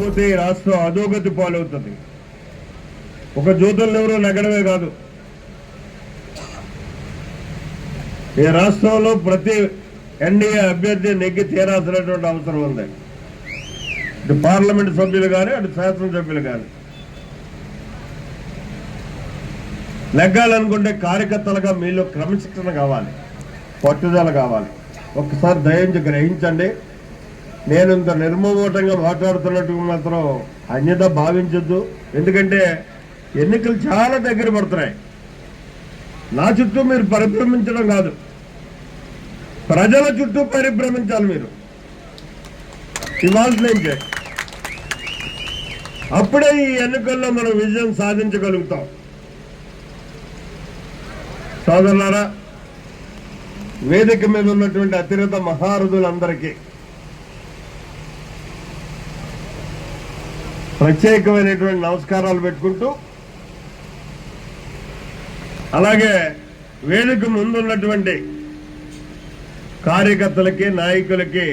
లేకపోతే ఈ రాష్ట్రం అధోగతి పాలవుతుంది. ఒక జ్యోతులను ఎవరో నెగ్గడమే కాదు, ఈ రాష్ట్రంలో ప్రతి ఎన్డీఏ అభ్యర్థి నెగ్గి తీరాల్సినటువంటి అవసరం ఉంది. ఇటు పార్లమెంట్ సభ్యులు కానీ అటు శాసనసభ్యులు కానీ నెగ్గాలనుకుంటే కార్యకర్తలుగా మీలో క్రమశిక్షణ కావాలి, పట్టుదల కావాలి. ఒక్కసారి దయించి గ్రహించండి. నేను ఇంత నిర్మోహటంగా మాట్లాడుతున్నట్టు మాత్రం అన్యత భావించొద్దు. ఎందుకంటే ఎన్నికలు చాలా దగ్గర పడుతున్నాయి. నా చుట్టూ మీరు పరిభ్రమించడం కాదు, ప్రజల చుట్టూ పరిభ్రమించాలి మీరు ఇవాళ నుంచి. అప్పుడే ఈ ఎన్నికల్లో మనం విజయం సాధించగలుగుతాం. సోదరులారా, వేదిక మీద ఉన్నటువంటి అతిరథ మహారథులందరికీ ప్రత్యేకమైనటువంటి నమస్కారాలు పెట్టుకుంటూ, అలాగే వేదిక ముందున్నటువంటి కార్యకర్తలకి నాయకులకి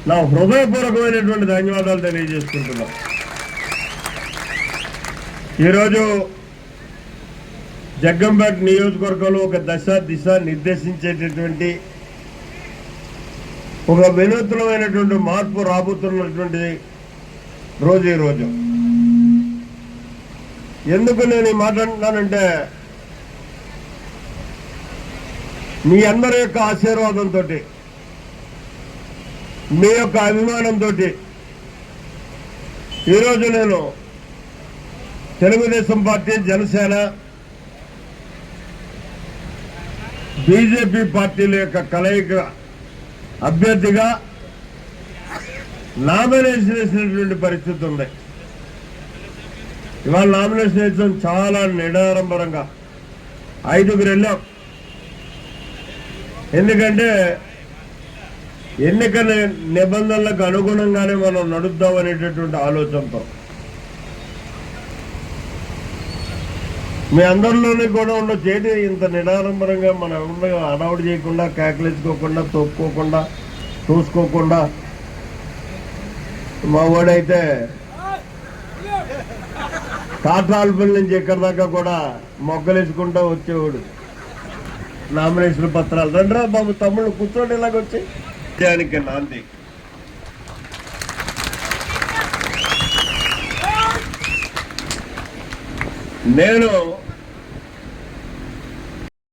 నా హృదయపూర్వకమైనటువంటి ధన్యవాదాలు తెలియజేసుకుంటున్నాం. ఈరోజు జగ్గంపేట నియోజకవర్గంలో ఒక దశ దిశ నిర్దేశించేటటువంటి ఒక వినూత్నమైనటువంటి మార్పు రాబోతున్నటువంటి రోజు ఈరోజు. ఎందుకు నేను ఈ మాట అంటున్నానంటే, మీ అందరి యొక్క ఆశీర్వాదంతో, మీ యొక్క అభిమానంతో ఈరోజు నేను తెలుగుదేశం పార్టీ, జనసేన, బీజేపీ పార్టీల యొక్క కలయిక అభ్యర్థిగా నామినేషన్ వేసినటువంటి పరిస్థితి ఉంది. ఇవాళ నామినేషన్ వేయడం చాలా నిడారంభరంగా 5గురు వెళ్ళాం. ఎందుకంటే ఎన్నికల నిబంధనలకు అనుగుణంగానే మనం నడుద్దాం అనేటటువంటి ఆలోచనతో మీ అందరిలోనే కూడా ఉండొచ్చు. ఏంటి ఇంత నిడారంభరంగా మనం ఉండగా అడవుడు చేయకుండా, కేకలేసుకోకుండా, తొక్కుకోకుండా, చూసుకోకుండా. మా వాడైతే కాట్రాలపల్లి నుంచి ఎక్కడి దాకా కూడా మొగ్గలేసుకుంటూ వచ్చేవాడు. నామినేషన్ పత్రాలు రండిరా బాబు, తమ్ముళ్ళు కూర్చోండి, ఇలాగొచ్చి దానికి నాంది. నేను